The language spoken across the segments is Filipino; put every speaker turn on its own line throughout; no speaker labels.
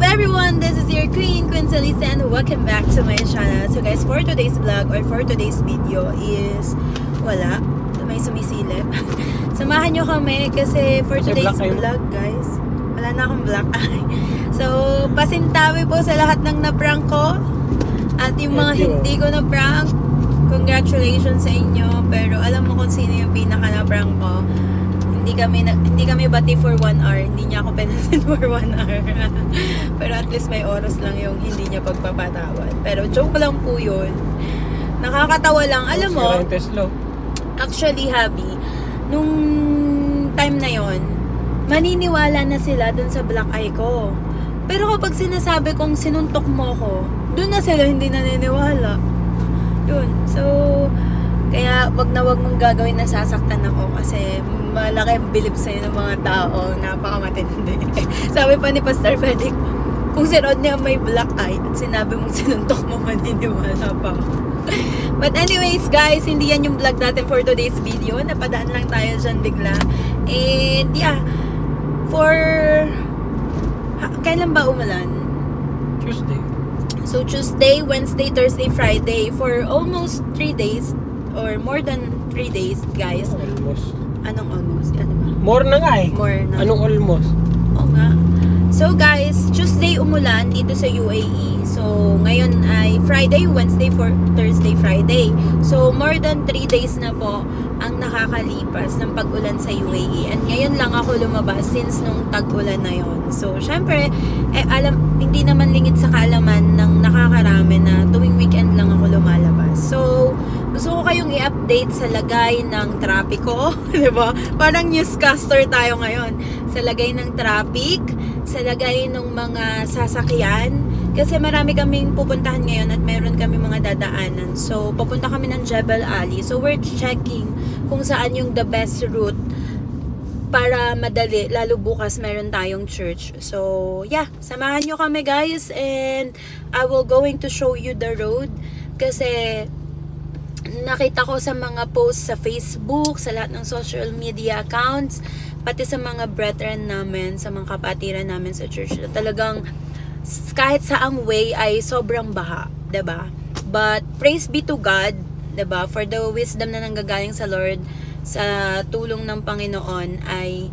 up everyone? This is your Queen Salisa and welcome back to my channel. So guys, for today's vlog or for today's video is wala, may sumisilip. Samahan nyo kami kasi for today's vlog guys, wala na akong black eye. So pasintabi po sa lahat ng na-prank ko at yung mga hindi ko na-prank, congratulations sa inyo. Pero alam mo kung sino yung pinaka na-prank ko. Hindi kami bati for 1 hour. Hindi niya ako pinasin for 1 hour. Pero at least may oras lang yung hindi niya pagpapatawad. Pero joke lang po yun. Nakakatawa lang. Alam mo, actually, Habi, nung time na yon, maniniwala na sila dun sa black eye ko. Pero kapag sinasabi kong sinuntok mo ko, dun na sila hindi naniniwala. Yun. So, kaya wag na wag mong gagawin na sasaktan ako kasi malaki ang bilib sa'yo ng mga tao, napakamatindi. Sabi pa ni Pastor Frederick, kung si Rodney may black eye at sinabi mong sinuntok mo, maniniwala pa. But anyways guys, hindi yan yung vlog natin for today's video. Napadaan lang tayo dyan bigla. And yeah, kailan ba umulan?
Tuesday.
So Tuesday, Wednesday, Thursday, Friday, for almost 3 days or more than 3 days guys.
Almost.
Anong almost? Ano ba?
More na nga eh.
More na.
Anong almost?
Oo nga. So guys, Tuesday umulan dito sa UAE. So ngayon ay Friday, Wednesday, Thursday, Friday. So more than 3 days na po ang nakakalipas ng pag-ulan sa UAE. And ngayon lang ako lumabas since nung tag-ulan na yon. So syempre, hindi naman lingid sa kaalaman ng nakakarami na tuwing weekend lang ako lumalabas. So gusto ko kayong i-update sa lagay ng trapiko, di ba? Parang newscaster tayo ngayon. Sa lagay ng traffic, sa lagay ng mga sasakyan. Kasi marami kaming pupuntahan ngayon at meron kami mga dadaanan. So, papunta kami ng Jebel Ali. So, we're checking kung saan yung the best route para madali. Lalo bukas meron tayong church. So, yeah. Samahan nyo kami guys. And I will going to show you the road. Kasi nakita ko sa mga posts sa Facebook, sa lahat ng social media accounts, pati sa mga brethren namin, sa mga kapatiran namin sa church, na talagang kahit saang way ay sobrang baha, 'di ba? But praise be to God, 'di ba? For the wisdom na nanggagaling sa Lord, sa tulong ng Panginoon ay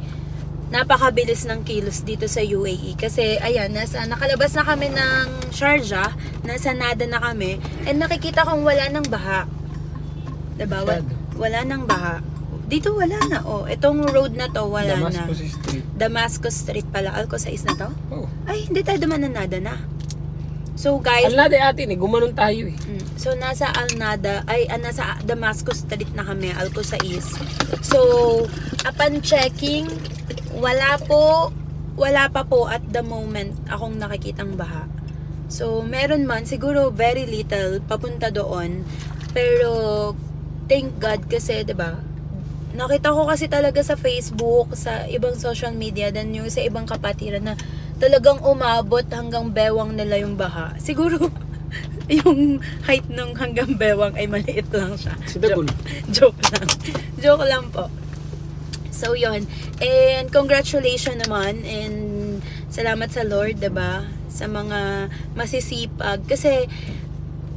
napakabilis ng kilos dito sa UAE. Kasi ayan, nakalabas na kami ng Sharjah, nasa Nada na kami, and nakikita kong wala nang baha. Diba? Wala nang baha. Dito wala na. Oh, itong road na to wala
Damascus
na.
Street.
Damascus Street pala. Alcosais na to?
Oh.
Ay, hindi tayo duman na Nada na. So guys,
Alnada atin eh. Gumanon tayo eh.
So nasa Alnada, nasa Damascus Street na kami, Alcosais. So, upon checking, wala pa po at the moment akong nakikitang baha. So, meron man, siguro very little papunta doon. Pero thank God kasi, 'di ba? Nakita ko kasi talaga sa Facebook, sa ibang social media, dan yung sa ibang kapatiran na talagang umabot hanggang bewang nila yung baha. Siguro yung height ng hanggang bewang ay maliit lang siya. Joke lang. Joke lang po. So yun. And congratulations naman and salamat sa Lord, 'di ba? Sa mga masisipag kasi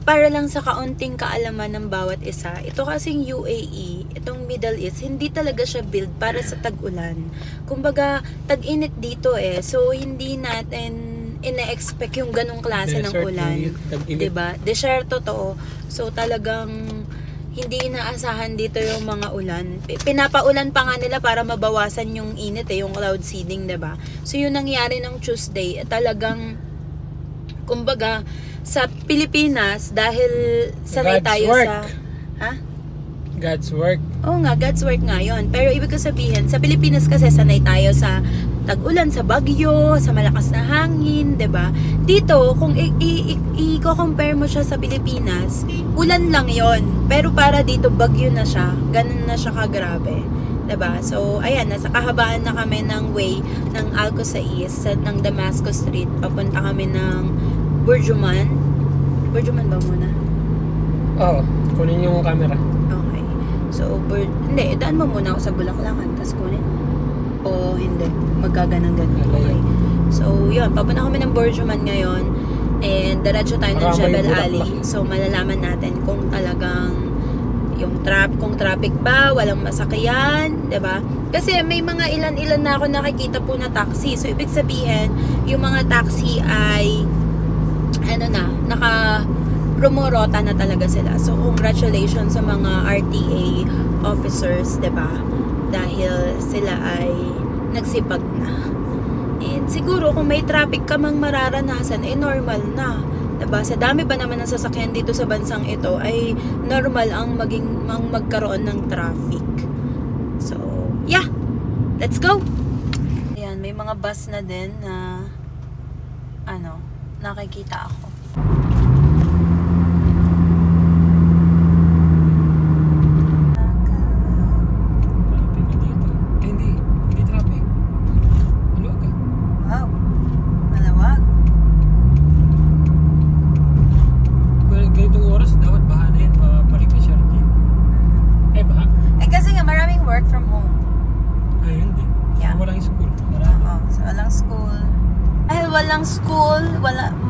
para lang sa kaunting kaalaman ng bawat isa, ito kasing UAE, itong Middle East, hindi talaga siya build para sa tag-ulan. Kumbaga, tag-init dito eh. So, hindi natin ina-expect yung ganong klase ng ulan. Diba? Desierto to. So, talagang hindi inaasahan dito yung mga ulan. Pinapaulan pa nga nila para mabawasan yung init eh, yung cloud seeding, diba? So, yun nangyari ng Tuesday. Talagang, kumbaga, sa Pilipinas, dahil sanay tayo sa... Ha?
God's work.
Oo nga, God's work nga yun. Pero ibig ko sabihin, sa Pilipinas kasi sanay tayo sa tag-ulan, sa bagyo, sa malakas na hangin, 'di ba? Dito, kung i-compare mo siya sa Pilipinas, ulan lang yon. Pero para dito, bagyo na siya. Ganun na siya kagrabe. 'Di ba? So, ayan, nasa kahabaan na kami ng way ng Alcosais, ng Damascus Street. Papunta kami ng Burjuman. Burjuman ba muna?
Oo. Kunin yung camera.
Okay. So, hindi. Daan mo muna ako sa Bulaklakan. Tapos kunin mo. O hindi. Magkaganan-ganan. Okay. So, yun, papunta kami ng Borjuman ngayon and diretso tayo ng Jebel Ali. So malalaman natin kung talagang kung traffic ba, walang masakyan, 'di ba? Kasi may mga ilan-ilan na ako nakikita po na taxi. So ibig sabihin, yung mga taxi ay naka-promorota na talaga sila. So congratulations sa mga RTA officers, 'di ba? Dahil sila ay nagsipag na. And siguro kung may traffic ka mang mararanasan, normal na. Diba? Sa dami ba naman ng sasakyan dito sa bansang ito, ay normal ang magkaroon ng traffic. So, yeah! Let's go! Ayan, may mga bus na din na nakikita ako.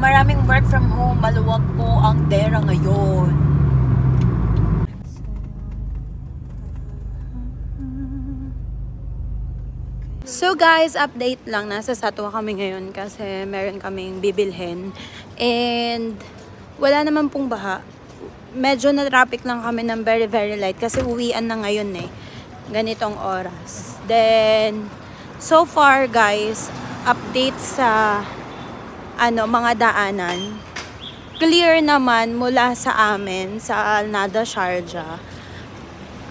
Maraming work from home, maluwag po ang dera ngayon. So guys, update lang, nasa Satwa kami ngayon kasi meron kaming bibilhin and wala naman pong baha. Medyo na traffic lang kami ng very very light kasi uwian na ngayon ganitong oras. Then so far guys, update sa mga daanan. Clear naman mula sa amin, sa Al Nada Sharjah,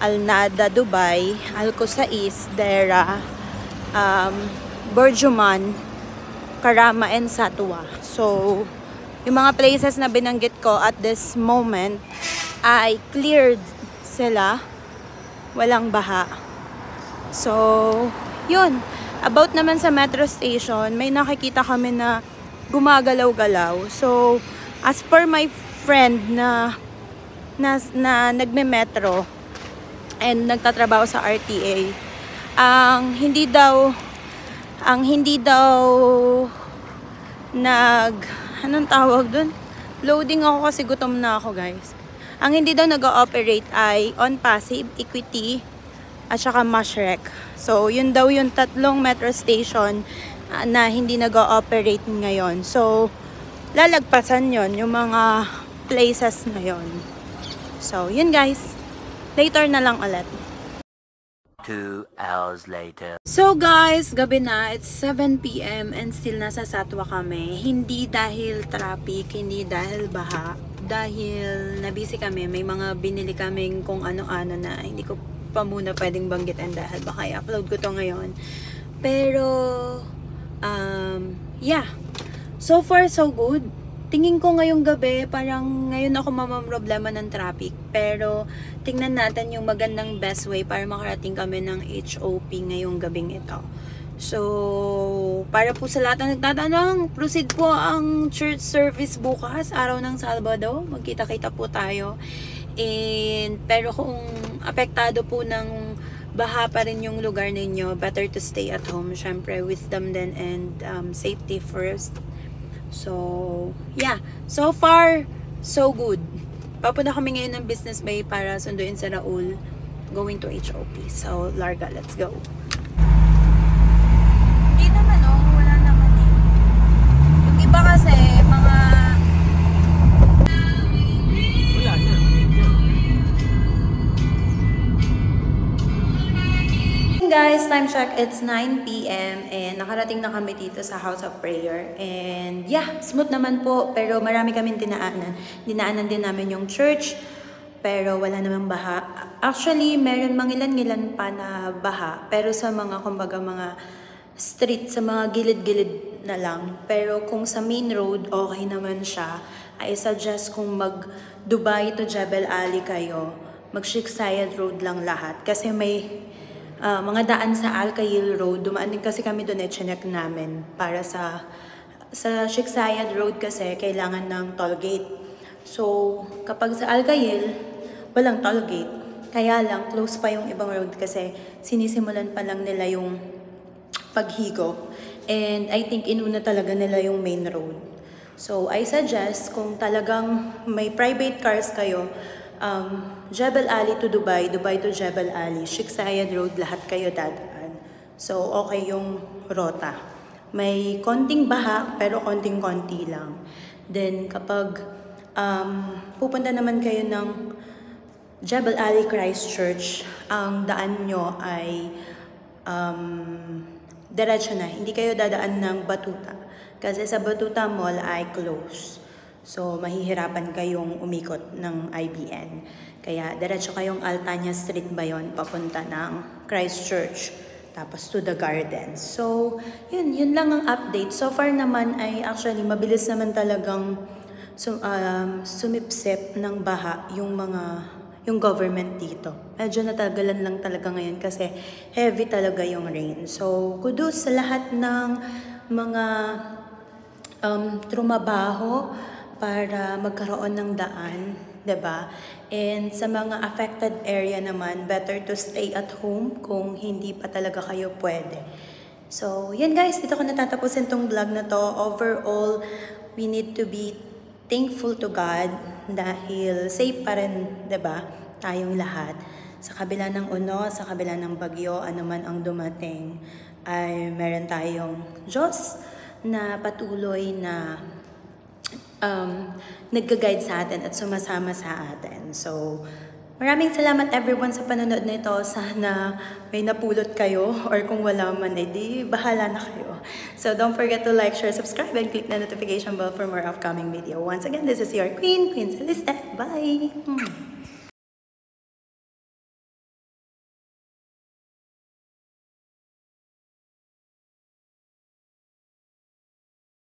Al Nada Dubai, Al Qusais, Dera, Borjuman, Karama, and Satwa. So, yung mga places na binanggit ko at this moment ay cleared sila. Walang baha. So, yun. About naman sa metro station, may nakikita kami na gumagalaw-galaw. So, as per my friend na nagme-metro and nagtatrabaho sa RTA, ang hindi daw anong tawag dun? Loading ako kasi gutom na ako, guys. Ang hindi daw nag-ooperate ay On Pasig, Equity, at saka Mashrek. So, yun daw yung tatlong metro station na hindi nag-ooperate ngayon. So, lalagpasan yon yung mga places na yon. So, yun guys. Later na lang ulit.
2 hours later.
So guys, gabi na. It's 7 PM and still nasa Satwa kami. Hindi dahil traffic, hindi dahil baha. Dahil nabisi kami. May mga binili kaming kung ano-ano na hindi ko pa muna pwedeng banggitin dahil baka i-upload ko to ngayon. Pero yeah, so far so good. Tingin ko ngayong gabi, parang ngayon ako mamamroblema ng traffic. Pero tingnan natin yung magandang best way para makarating kami ng HOP ngayong gabing ito. So, para po sa lahat na nagtatanong, proceed po ang church service bukas, araw ng Sabado. Magkita-kita po tayo. Pero kung apektado po ng baha pa rin yung lugar ninyo, better to stay at home. Syempre, wisdom din and safety first. So, yeah. So far, so good. Papunta kami ngayon ng Business Bay para sunduin si Raul going to HOP. So, Larga, let's go. Hindi naman, wala naman Yung iba kasi, mga
wala na.
guys, time check, it's 9 PM and nakarating na kami dito sa House of Prayer and yeah, smooth naman po pero marami kaming dinaanan din namin yung church pero wala namang baha. Actually, meron mangilan-ngilan pa na baha pero sa mga kumbaga mga street, sa mga gilid-gilid na lang. Pero kung sa main road, okay naman siya. I suggest kung mag-Dubai to Jebel Ali kayo, mag-Sheikh Zayed Road lang lahat kasi may mga daan sa Al Khail Road. Dumaan din kasi kami doon chinek namin para sa Sheikh Zayed Road kasi kailangan ng toll gate. So, kapag sa Al Khail, walang toll gate. Kaya lang, close pa yung ibang road kasi sinisimulan pa lang nila yung paghigo. And I think inuna talaga nila yung main road. So I suggest kung talagang may private cars kayo, Jebel Ali to Dubai, Dubai to Jebel Ali, Sheikh Zayed Road, lahat kayo dadaan. So okay yung rota. May konting baha pero konting-konti lang. Then kapag pupunta naman kayo ng Jebel Ali Christchurch, ang daan nyo ay diretso na. Hindi kayo dadaan ng Batuta. Kasi sa Batuta Mall ay close. So, mahihirapan kayong umikot ng IBN. Kaya, diretso kayong Altania Street ba yun, papunta ng Christchurch. Tapos to the gardens. So, yun lang ang update. So far naman ay actually mabilis naman talagang sumipsip ng baha yung government dito. Medyo natagalan lang talaga ngayon kasi heavy talaga yung rain. So, kudos sa lahat ng mga trumabaho para magkaroon ng daan, 'di ba? And sa mga affected area naman, better to stay at home kung hindi pa talaga kayo pwede. So, yan guys, dito ko natatapusin tong vlog na to. Overall, we need to be thankful to God dahil safe pa rin, 'di ba? Tayong lahat. Sa kabila ng unos, sa kabila ng bagyo, anuman ang dumating, ay meron tayong Diyos na patuloy na nagga-guide sa atin at sumasama sa atin. So, maraming salamat everyone sa panonood nito. Sana may napulot kayo or kung wala man, di bahala na kayo. So, don't forget to like, share, subscribe, and click the notification bell for more upcoming video. Once again, this is your Queen Celeste. Bye!